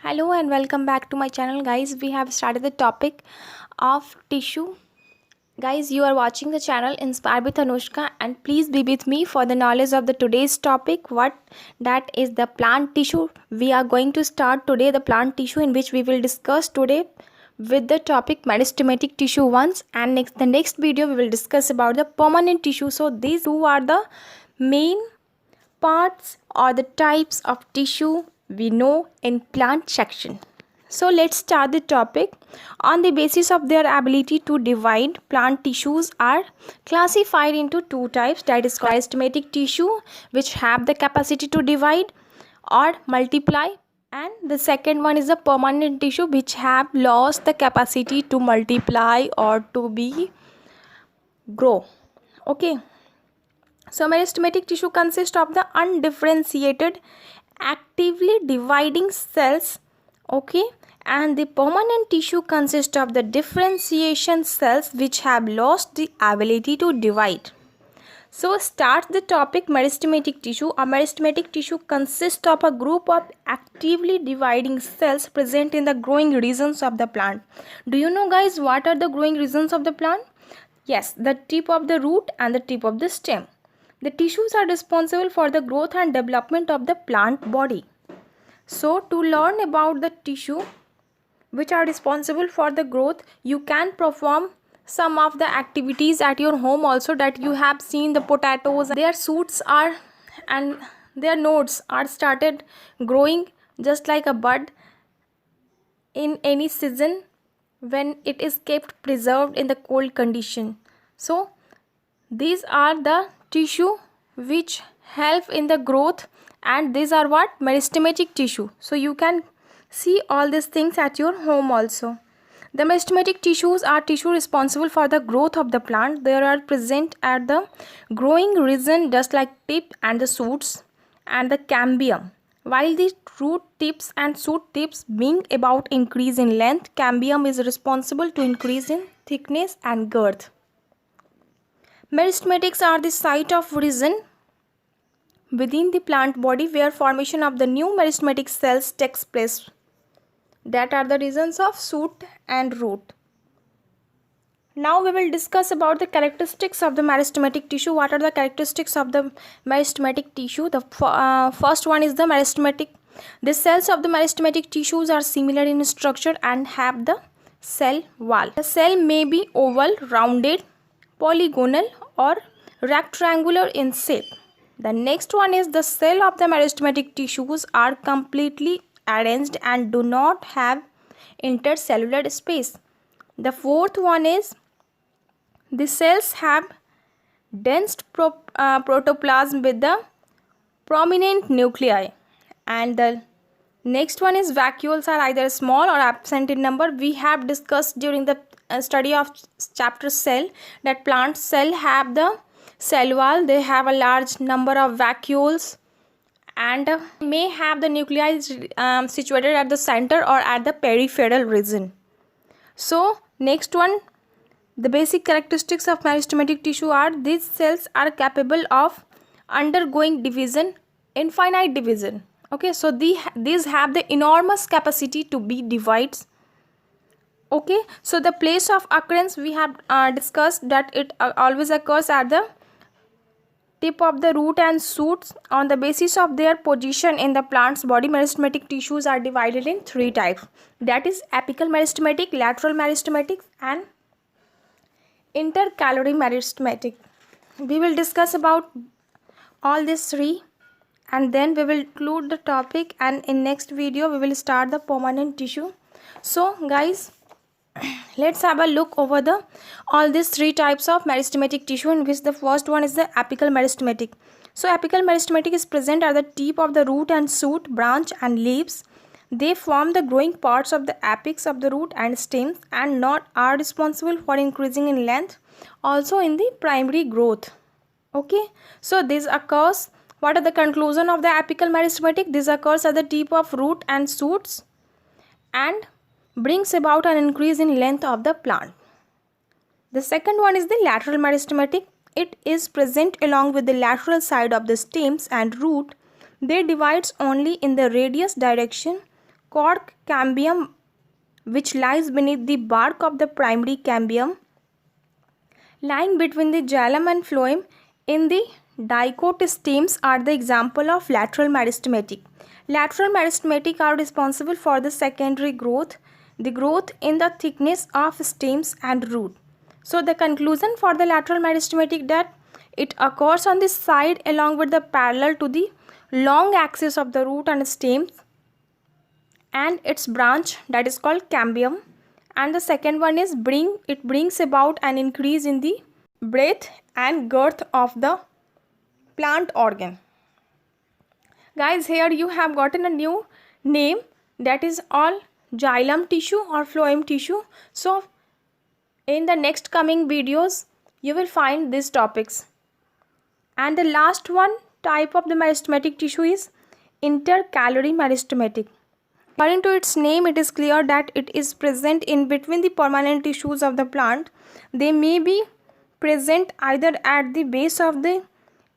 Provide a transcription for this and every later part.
Hello and welcome back to my channel, guys. We have started the topic of tissue. Guys, you are watching the channel Inspired with Anushka, and please be with me for the knowledge of the today's topic, what that is the plant tissue. We are going to start today the plant tissue, in which we will discuss today with the topic meristematic tissue once, and the next video we will discuss about the permanent tissue. So these two are the main parts or the types of tissue we know in plant section. So let's start the topic. On the basis of their ability to divide, plant tissues are classified into two types, that is meristematic tissue, which have the capacity to divide or multiply, and the second one is the permanent tissue, which have lost the capacity to multiply or to be grow. Okay, so meristematic tissue consists of the undifferentiated actively dividing cells. Okay, and the permanent tissue consists of the differentiation cells which have lost the ability to divide. So start the topic meristematic tissue. A meristematic tissue consists of a group of actively dividing cells present in the growing regions of the plant. Do you know, guys, what are the growing regions of the plant? Yes, the tip of the root and the tip of the stem. The tissues are responsible for the growth and development of the plant body. So to learn about the tissue which are responsible for the growth, you can perform some of the activities at your home also, that you have seen the potatoes, their shoots are and their nodes are started growing just like a bud in any season when it is kept preserved in the cold condition. So these are the tissue which help in the growth, and these are what meristematic tissue. So you can see all these things at your home also. The meristematic tissues are tissue responsible for the growth of the plant. They are present at the growing region just like tip and the shoots and the cambium. While the root tips and shoot tips being about increase in length, cambium is responsible to increase in thickness and girth. Meristematics are the site of region within the plant body where formation of the new meristematic cells takes place. That are the regions of shoot and root. Now we will discuss about the characteristics of the meristematic tissue. What are the characteristics of the meristematic tissue? The first one is the meristematic. The cells of the meristematic tissues are similar in structure and have the cell wall. The cell may be oval, rounded, polygonal or rectangular in shape. The next one is the cell of the meristematic tissues are completely arranged and do not have intercellular space. The fourth one is the cells have dense protoplasm with the prominent nuclei, and the next one is vacuoles are either small or absent in number. We have discussed during the study of chapter cell that plant cell have the cell wall. They have a large number of vacuoles and may have the nuclei situated at the center or at the peripheral region. So next one, the basic characteristics of meristematic tissue are these cells are capable of undergoing division, infinite division. Okay, so these have the enormous capacity to be divides. Okay, so the place of occurrence we have discussed that it always occurs at the tip of the root and shoots. On the basis of their position in the plant's body, meristematic tissues are divided in three types, that is apical meristematic, lateral meristematic and intercalary meristematic. We will discuss about all these three and then we will conclude the topic, and in next video we will start the permanent tissue. So guys, let's have a look over the all these three types of meristematic tissue, in which the first one is the apical meristematic. So apical meristematic is present at the tip of the root and shoot, branch and leaves. They form the growing parts of the apex of the root and stems and not are responsible for increasing in length, also in the primary growth. Okay, so this occurs. What are the conclusion of the apical meristematic? This occurs at the tip of root and shoots and brings about an increase in length of the plant. The second one is the lateral meristematic. It is present along with the lateral side of the stems and root. They divides only in the radius direction cork cambium, which lies beneath the bark of the primary cambium, lying between the xylem and phloem in the dicot stems, are the example of lateral meristematic. Lateral meristematic are responsible for the secondary growth, the growth in the thickness of stems and root. So the conclusion for the lateral meristematic, that it occurs on the side along with the parallel to the long axis of the root and stems and its branch, that is called cambium. And the second one is it brings about an increase in the breadth and girth of the plant organ. Guys, here you have gotten a new name, that is all xylem tissue or phloem tissue. So in the next coming videos you will find these topics. And the last one type of the meristematic tissue is intercalary meristematic. According to its name, it is clear that it is present in between the permanent tissues of the plant. They may be present either at the base of the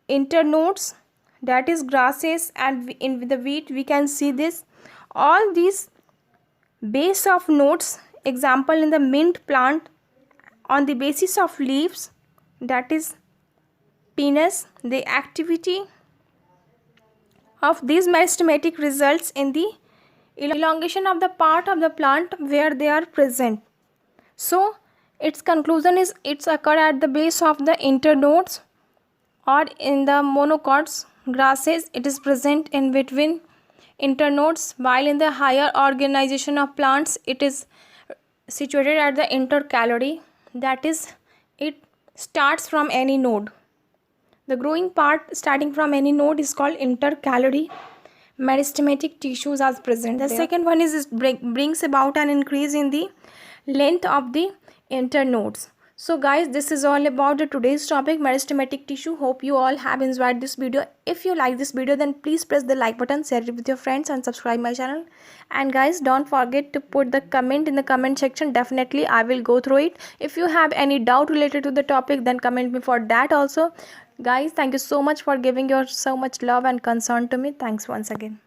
internodes, that is grasses, and in the wheat we can see this. All these base of nodes, example in the mint plant, on the basis of leaves, that is pinus, the activity of these meristematic results in the elongation of the part of the plant where they are present. So its conclusion is it's occur at the base of the internodes, or in the monocots grasses it is present in between internodes, while in the higher organization of plants it is situated at the intercalary, that is it starts from any node. The growing part starting from any node is called intercalary meristematic tissues as present. The second one is it brings about an increase in the length of the internodes. So guys, this is all about the today's topic, meristematic tissue. Hope you all have enjoyed this video. If you like this video, then please press the like button, share it with your friends and subscribe my channel. And guys, don't forget to put the comment in the comment section. Definitely I will go through it. If you have any doubt related to the topic, then comment me for that also. Guys, thank you so much for giving your so much love and concern to me. Thanks once again.